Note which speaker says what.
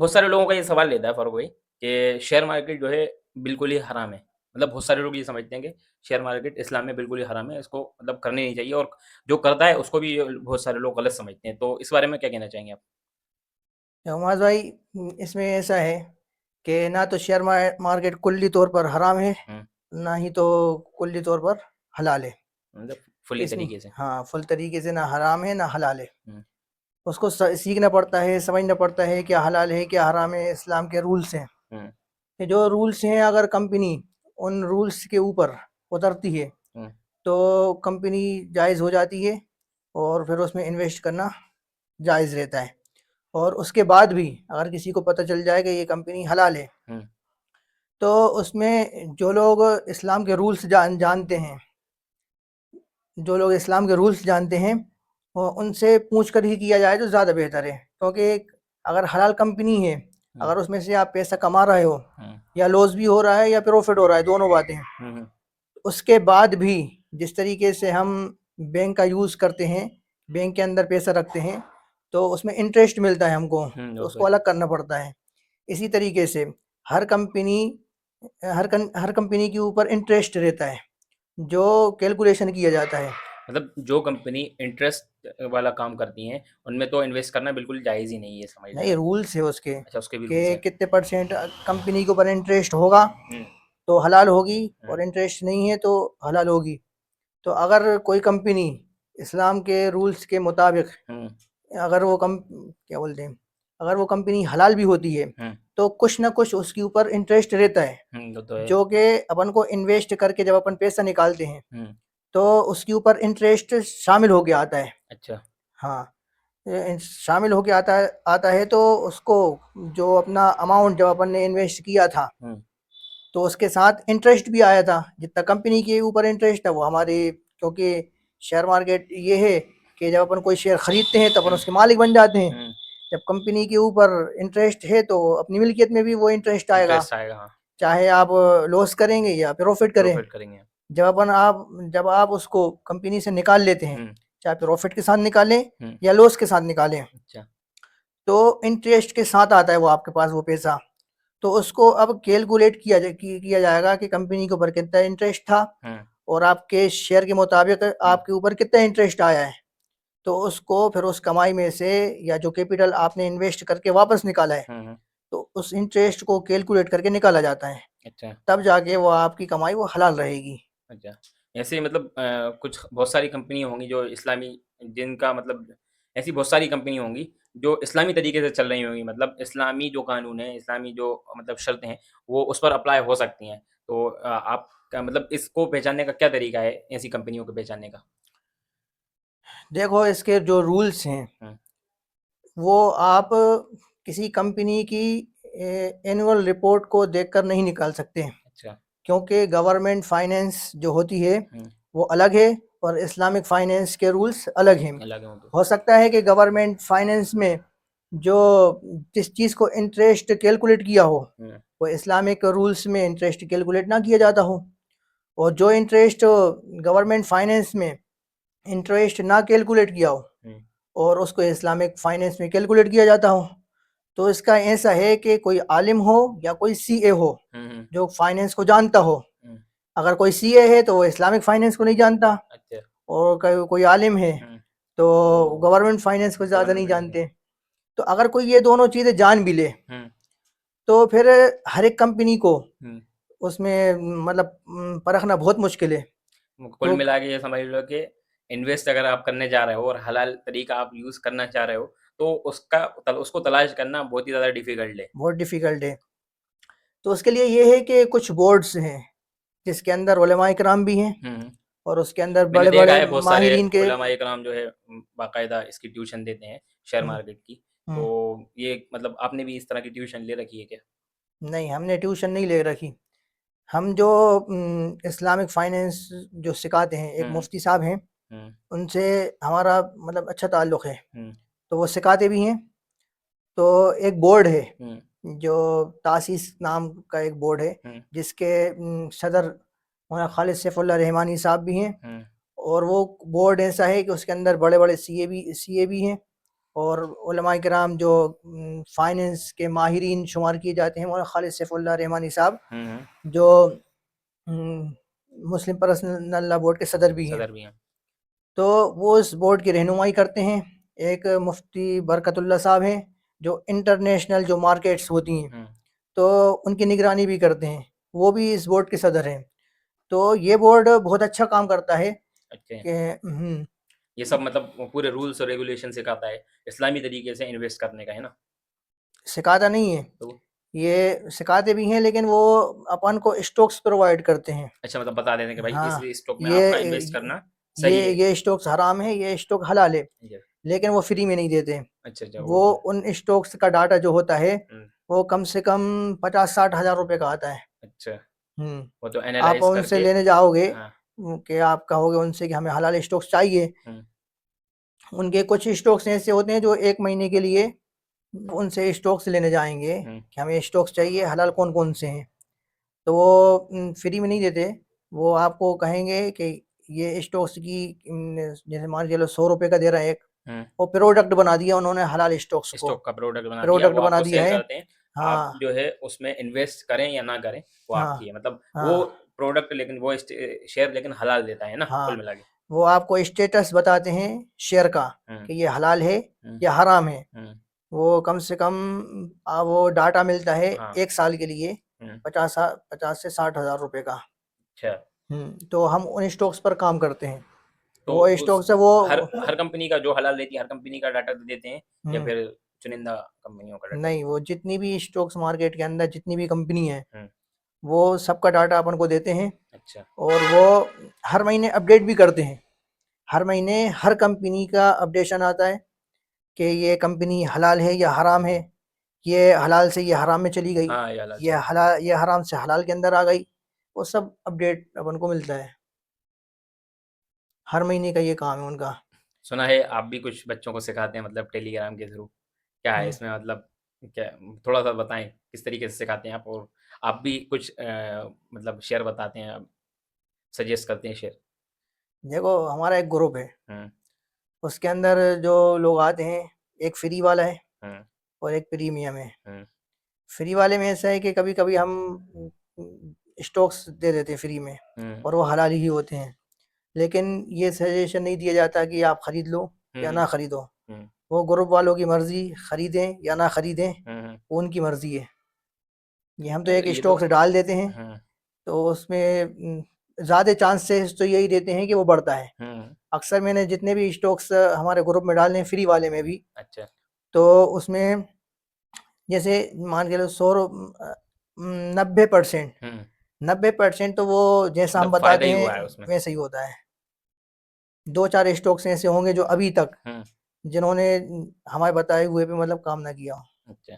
Speaker 1: बहुत सारे लोगों का ये सवाल रहता है फ़ारूक भाई कि शेयर मार्केट जो है बिल्कुल ही हराम है। मतलब बहुत सारे लोग ये समझते हैं कि शेयर मार्केट इस्लाम में बिल्कुल ही हराम है, इसको मतलब करनी नहीं चाहिए और जो करता है उसको भी बहुत सारे लोग गलत समझते हैं। तो इस बारे में क्या कहना चाहेंगे आप?
Speaker 2: नवाज भाई, इसमें ऐसा है कि ना तो शेयर मार्केट कुल्ली तौर पर हराम है,
Speaker 1: हुँ,
Speaker 2: ना ही तो कुल्ली तौर पर हलाल है।
Speaker 1: मतलब फुली
Speaker 2: इसमें
Speaker 1: तरीके से।
Speaker 2: हाँ, फुल तरीके से ना हराम है ना हलाल है।
Speaker 1: हुँ,
Speaker 2: उसको सीखना पड़ता है, समझना पड़ता है क्या हलाल है क्या हराम है। इस्लाम के रूल्स हैं,
Speaker 1: हुँ,
Speaker 2: कि जो रूल्स हैं अगर कंपनी उन रूल्स के ऊपर उतरती है
Speaker 1: हुँ,
Speaker 2: तो कंपनी जायज़ हो जाती है, और फिर उसमें इन्वेस्ट करना जायज़ रहता है। और उसके बाद भी अगर किसी को पता चल जाए कि ये कंपनी हलाल है,
Speaker 1: हुँ,
Speaker 2: तो उसमें जो लोग इस्लाम के रूल्स जानते हैं, जो लोग इस्लाम के रूल्स जानते हैं, वो उनसे पूछ कर ही किया जाए तो ज़्यादा बेहतर है। क्योंकि अगर हलाल कंपनी है,
Speaker 1: हुँ,
Speaker 2: अगर उसमें से आप पैसा कमा रहे हो,
Speaker 1: हुँ,
Speaker 2: या लॉस भी हो रहा है या प्रॉफिट हो रहा है, दोनों बातें हैं,
Speaker 1: हुँ, हुँ,
Speaker 2: उसके बाद भी जिस तरीके से हम बैंक का यूज़ करते हैं, बैंक के अंदर पैसा रखते हैं, तो उसमें इंटरेस्ट मिलता है हमको,
Speaker 1: हुँ,
Speaker 2: तो
Speaker 1: वो तो
Speaker 2: उसको
Speaker 1: है।
Speaker 2: अलग करना पड़ता है। इसी तरीके से हर कंपनी हर कंपनी के ऊपर इंटरेस्ट रहता है, जो कैलकुलेशन किया जाता है।
Speaker 1: मतलब जो कंपनी इंटरेस्ट वाला काम करती हैं, उनमें तो इन्वेस्ट करना बिल्कुल जायज़ ही नहीं है, समझ लें
Speaker 2: नहीं,
Speaker 1: आप।
Speaker 2: रूल्स है उसके,
Speaker 1: अच्छा, उसके भी रूल्स
Speaker 2: कि
Speaker 1: हैं।
Speaker 2: कितने परसेंट कंपनी के ऊपर इंटरेस्ट होगा
Speaker 1: हुँ,
Speaker 2: तो हलाल होगी,
Speaker 1: हुँ,
Speaker 2: और इंटरेस्ट नहीं है तो हलाल होगी। तो अगर कोई कंपनी इस्लाम के रूल्स के मुताबिक,
Speaker 1: हुँ,
Speaker 2: अगर वो कम क्या बोलते हैं, अगर वो कंपनी हलाल भी होती है,
Speaker 1: हुँ,
Speaker 2: तो कुछ ना कुछ उसके ऊपर इंटरेस्ट रहता है,
Speaker 1: हुँ, वो तो है।
Speaker 2: जो कि अपन को इन्वेस्ट करके जब अपन पैसा निकालते हैं,
Speaker 1: हुँ,
Speaker 2: तो उसके ऊपर इंटरेस्ट शामिल होके आता है।
Speaker 1: अच्छा।
Speaker 2: हाँ, शामिल होके आता है तो उसको, जो अपना अमाउंट जब अपन ने इन्वेस्ट किया था,
Speaker 1: हुँ,
Speaker 2: तो उसके साथ इंटरेस्ट भी आया था। जितना कंपनी के ऊपर इंटरेस्ट है वो हमारे, क्योंकि शेयर मार्केट ये है कि जब अपन कोई शेयर खरीदते हैं तो अपन
Speaker 1: हुँ,
Speaker 2: उसके मालिक बन जाते हैं।
Speaker 1: हुँ,
Speaker 2: जब कंपनी के ऊपर इंटरेस्ट है तो अपनी मिल्कियत में भी वो इंटरेस्ट आएगा,
Speaker 1: इंटरेस्ट आएगा, हाँ,
Speaker 2: चाहे आप लॉस करेंगे या प्रॉफिट करें।
Speaker 1: प्रॉफ़िट करेंगे।
Speaker 2: जब आप उसको कंपनी से निकाल लेते हैं,
Speaker 1: हुँ,
Speaker 2: चाहे प्रॉफिट के साथ निकालें
Speaker 1: हुँ,
Speaker 2: या लॉस के साथ निकालें,
Speaker 1: अच्छा।
Speaker 2: तो इंटरेस्ट के साथ आता है वो आपके पास वो पैसा। तो उसको अब कैलकुलेट किया जाएगा कि कंपनी के ऊपर कितना इंटरेस्ट था,
Speaker 1: हुँ,
Speaker 2: और आपके शेयर के मुताबिक
Speaker 1: हुँ,
Speaker 2: आपके ऊपर कितना इंटरेस्ट आया है। तो उसको फिर उस कमाई में से, या जो कैपिटल आपने इन्वेस्ट करके वापस निकाला है,
Speaker 1: हुँ, हुँ,
Speaker 2: तो उस इंटरेस्ट को कैलकुलेट करके निकाला जाता है।
Speaker 1: अच्छा,
Speaker 2: तब जाके वो आपकी कमाई वो हलाल रहेगी।
Speaker 1: अच्छा। ऐसे ही मतलब कुछ बहुत सारी कंपनी होंगी जो इस्लामी जिनका मतलब ऐसी बहुत सारी कंपनी होंगी जो इस्लामी तरीके से चल रही होंगी मतलब इस्लामी जो कानून है, इस्लामी जो मतलब शर्तें हैं, वो उस पर अप्लाई हो सकती हैं। तो आपका मतलब इसको पहचानने का क्या तरीका है, ऐसी कंपनियों को पहचानने का?
Speaker 2: देखो, इसके जो रूल्स हैं,
Speaker 1: हुँ,
Speaker 2: वो आप किसी कंपनी की एनुअल रिपोर्ट को देखकर नहीं निकाल सकते,
Speaker 1: अच्छा।
Speaker 2: क्योंकि गवर्नमेंट फाइनेंस जो होती है
Speaker 1: हुँ,
Speaker 2: वो अलग है, और इस्लामिक फाइनेंस के रूल्स अलग हैं।
Speaker 1: अलग है वो तो।
Speaker 2: हो सकता है कि गवर्नमेंट फाइनेंस में जो जिस चीज़ को इंटरेस्ट कैलकुलेट किया हो,
Speaker 1: हुँ,
Speaker 2: वो इस्लामिक रूल्स में इंटरेस्ट कैलकुलेट ना किया जाता हो, और जो इंटरेस्ट गवर्नमेंट फाइनेंस में इंटरेस्ट ना कैलकुलेट किया हो,
Speaker 1: हुँ,
Speaker 2: और उसको इस्लामिक फाइनेंस में कैलकुलेट किया जाता हो। तो इसका ऐसा है कि कोई आलिम हो या कोई सीए हो
Speaker 1: हुँ, हुँ,
Speaker 2: जो फाइनेंस को जानता हो।
Speaker 1: हुँ,
Speaker 2: अगर कोई सीए है तो वो इस्लामिक फाइनेंस को नहीं जानता,
Speaker 1: अच्छा।
Speaker 2: और कोई आलिम है
Speaker 1: हुँ,
Speaker 2: तो
Speaker 1: तो
Speaker 2: गवर्नमेंट फाइनेंस को ज़्यादा
Speaker 1: गवर्नमेंट
Speaker 2: नहीं
Speaker 1: फाइनेंस में
Speaker 2: जानते। तो अगर कोई ये दोनों चीज़ें जान भी ले,
Speaker 1: हुँ,
Speaker 2: तो फिर हर एक कंपनी को
Speaker 1: हुँ।
Speaker 2: उसमें मतलब परखना बहुत मुश्किल है।
Speaker 1: कुल
Speaker 2: तो
Speaker 1: मिला के ये समझ लो कि इन्वेस्ट अगर आप करने जा रहे हो और हलाल तरीका आप यूज़ करना चाह रहे हो, तो उसको तलाश करना बहुत ही ज़्यादा डिफ़िकल्ट है।
Speaker 2: बहुत डिफ़िकल्ट है। तो उसके लिए ये है कि कुछ बोर्ड्स हैं, जिसके अंदर उलमाए किराम भी हैं,
Speaker 1: हुँ, हुँ।
Speaker 2: और उसके अंदर
Speaker 1: मैंने देखा
Speaker 2: बड़े-बड़े
Speaker 1: है बहुत सारे
Speaker 2: माहिरीन के।
Speaker 1: उलमा-ए कराम जो है बाकायदा इसकी ट्यूशन देते हैं शेयर
Speaker 2: हुँ,
Speaker 1: मार्केट की।
Speaker 2: हुँ।
Speaker 1: तो ये मतलब आपने भी इस तरह की ट्यूशन ले रखी है क्या?
Speaker 2: नहीं, हमने ट्यूशन नहीं ले रखी। हम जो इस्लामिक फाइनेंस जो सिखाते हैं, एक
Speaker 1: हुँ,
Speaker 2: मुफ्ती साहब हैं,
Speaker 1: हुँ,
Speaker 2: उनसे हमारा मतलब अच्छा ताल्लुक़ है,
Speaker 1: हुँ,
Speaker 2: तो वो सिखाते भी हैं। तो एक बोर्ड है,
Speaker 1: हुँ,
Speaker 2: जो तासीस नाम का एक बोर्ड है,
Speaker 1: हुँ,
Speaker 2: जिसके सदर मौलाना खालिद सैफुल्लाह रहमानी साहब भी हैं।
Speaker 1: हुँ,
Speaker 2: और वो बोर्ड ऐसा है कि उसके अंदर बड़े-बड़े सीए भी हैं, और उलमाए किराम जो फाइनेंस के माहिरीन शुमार किए जाते हैं, मौलाना खालिद सैफुल्लाह रहमानी साहब, जो मुस्लिम पर्सनल लॉ बोर्ड के सदर भी हैं।
Speaker 1: सदर भी हैं।
Speaker 2: तो वो इस बोर्ड की रहनुमाई करते हैं। एक मुफ्ती बरकतुल्लाह साहब हैं, जो इंटरनेशनल जो मार्केट्स होती हैं, तो उनकी निगरानी भी करते हैं, वो भी इस बोर्ड के सदर हैं। तो ये बोर्ड बहुत अच्छा काम करता है
Speaker 1: अच्छा,
Speaker 2: कि
Speaker 1: ये सब मतलब वो पूरे रूल्स और रेगुलेशन सिखाता है, इस्लामी तरीके से इन्वेस्ट करने का, है ना?
Speaker 2: सिखाता नहीं है,
Speaker 1: तो
Speaker 2: ये सिखाते भी हैं, लेकिन वो अपन को स्टॉक्स प्रोवाइड करते हैं।
Speaker 1: अच्छा, मतलब बता देते हैं कि भाई इस
Speaker 2: हाँ,
Speaker 1: स्टॉक में आपका इन्वेस्ट
Speaker 2: ये
Speaker 1: करना सही है।
Speaker 2: ये स्टॉक्स हराम है, ये स्टॉक हलाल है,
Speaker 1: जी।
Speaker 2: लेकिन वो फ्री में नहीं देते।
Speaker 1: अच्छा, अच्छा,
Speaker 2: वो उन स्टॉक्स का डाटा जो होता है,
Speaker 1: हुँ,
Speaker 2: वो कम से कम 50-60 हज़ार रुपए का आता है।
Speaker 1: अच्छा,
Speaker 2: हुँ,
Speaker 1: वो तो
Speaker 2: आप
Speaker 1: एनालाइज़
Speaker 2: उनसे
Speaker 1: करके
Speaker 2: लेने जाओगे,
Speaker 1: हाँ,
Speaker 2: कि आप कहोगे उनसे कि हमें हलाल स्टॉक्स चाहिए,
Speaker 1: हुँ,
Speaker 2: उनके कुछ स्टॉक्स ऐसे होते हैं जो 1 महीने के लिए उनसे स्टॉक्स लेने जाएँगे
Speaker 1: हुँ,
Speaker 2: कि हमें स्टॉक्स चाहिए, हलाल कौन-कौन से हैं। तो वो फ्री में नहीं देते, वो आपको कहेंगे कि ये स्टॉक्स की जैसे मान के चलो ₹100 का दे रहा है एक,
Speaker 1: हुँ,
Speaker 2: वो प्रोडक्ट बना दिया उन्होंने हलाल स्टॉक्स को,
Speaker 1: स्टॉक का प्रोडक्ट बना दिया,
Speaker 2: प्रोडक्ट
Speaker 1: वो
Speaker 2: बना
Speaker 1: आपको
Speaker 2: दिया
Speaker 1: सेल
Speaker 2: है।
Speaker 1: करते हैं। आप
Speaker 2: हाँ,
Speaker 1: जो है उसमें इन्वेस्ट करें या ना करें, वो
Speaker 2: हाँ,
Speaker 1: आपकी है। मतलब वो
Speaker 2: हाँ,
Speaker 1: प्रोडक्ट लेकिन वो शेयर लेकिन हलाल देता है ना, कुल
Speaker 2: हाँ,
Speaker 1: मिला के?
Speaker 2: वो आपको स्टेटस बताते हैं शेयर का,
Speaker 1: हुँ,
Speaker 2: कि ये हलाल है
Speaker 1: हुँ,
Speaker 2: या हराम है।
Speaker 1: हुँ,
Speaker 2: वो कम से कम वो डाटा मिलता है
Speaker 1: हाँ,
Speaker 2: 1 साल के लिए,
Speaker 1: हुँ,
Speaker 2: 50 से 60 हज़ार रुपए का।
Speaker 1: अच्छा।
Speaker 2: तो हम उन स्टॉक्स पर काम करते हैं।
Speaker 1: तो
Speaker 2: वो
Speaker 1: उस
Speaker 2: स्टॉक्स है वो
Speaker 1: हर हर कंपनी का जो हलाल रहती है, हर कंपनी का डाटा देते हैं या
Speaker 2: हुँ,
Speaker 1: फिर चुनिंदा कंपनियों का डाटा
Speaker 2: नहीं,
Speaker 1: देते
Speaker 2: वो जितनी भी स्टॉक्स मार्केट के अंदर जितनी भी कंपनी है,
Speaker 1: हैं? हुँ,
Speaker 2: वो सबका डाटा अपन को देते हैं,
Speaker 1: अच्छा,
Speaker 2: और वो हर महीने अपडेट भी करते हैं। हर महीने हर कंपनी का अपडेशन आता है कि ये कंपनी हलाल है या हराम है, ये हलाल से ये हराम में चली गई,
Speaker 1: हाँ, ये हलाल से हराम।
Speaker 2: ये हराम से हलाल के अंदर आ गई। वो सब अपडेट अपन को मिलता है। हर महीने का ये काम है उनका।
Speaker 1: सुना है आप भी कुछ बच्चों को सिखाते हैं मतलब टेलीग्राम के थ्रू, क्या है
Speaker 2: हुँ।
Speaker 1: इसमें मतलब क्या थोड़ा-सा बताएँ, किस तरीके से सिखाते हैं आप? और आप भी कुछ मतलब शेयर बताते हैं, आप सजेस्ट करते हैं शेयर?
Speaker 2: देखो, हमारा एक ग्रुप है,
Speaker 1: हुँ,
Speaker 2: उसके अंदर जो लोग आते हैं, एक फ्री वाला है
Speaker 1: हुँ,
Speaker 2: और एक प्रीमियम है।
Speaker 1: हुँ,
Speaker 2: फ्री वाले में ऐसा है कि कभी-कभी हम स्टॉक्स दे देते हैं फ्री में,
Speaker 1: हुँ,
Speaker 2: और वो हलाल ही होते हैं। लेकिन ये सजेशन नहीं दिया जाता कि आप खरीद लो
Speaker 1: हुँ,
Speaker 2: या
Speaker 1: हुँ,
Speaker 2: ना खरीदो।
Speaker 1: हुँ,
Speaker 2: वो ग्रुप वालों की मर्ज़ी, खरीदें या ना खरीदें,
Speaker 1: हुँ, हुँ।
Speaker 2: वो उनकी मर्ज़ी है। ये हम तो
Speaker 1: नहीं तो
Speaker 2: एक
Speaker 1: ये तो
Speaker 2: स्टॉक्स डाल देते हैं,
Speaker 1: हुँ,
Speaker 2: तो उसमें ज़्यादा चांसेस तो यही देते हैं कि वो बढ़ता है।
Speaker 1: हुँ,
Speaker 2: अक्सर मैंने जितने भी स्टॉक्स हमारे ग्रुप में डाले हैं फ्री वाले में भी,
Speaker 1: अच्छा,
Speaker 2: तो उसमें जैसे मान के चलो 90%
Speaker 1: हुँ,
Speaker 2: 90% तो वो जैसा हम
Speaker 1: मतलब फ़ायदा
Speaker 2: बताते
Speaker 1: ही हुआ है
Speaker 2: हैं
Speaker 1: उसमें।
Speaker 2: वैसा ही होता है। 2-4 स्टॉक्स ऐसे होंगे जो अभी तक
Speaker 1: हुँ,
Speaker 2: जिन्होंने हमारे बताए हुए पे मतलब काम ना किया हो।
Speaker 1: अच्छा।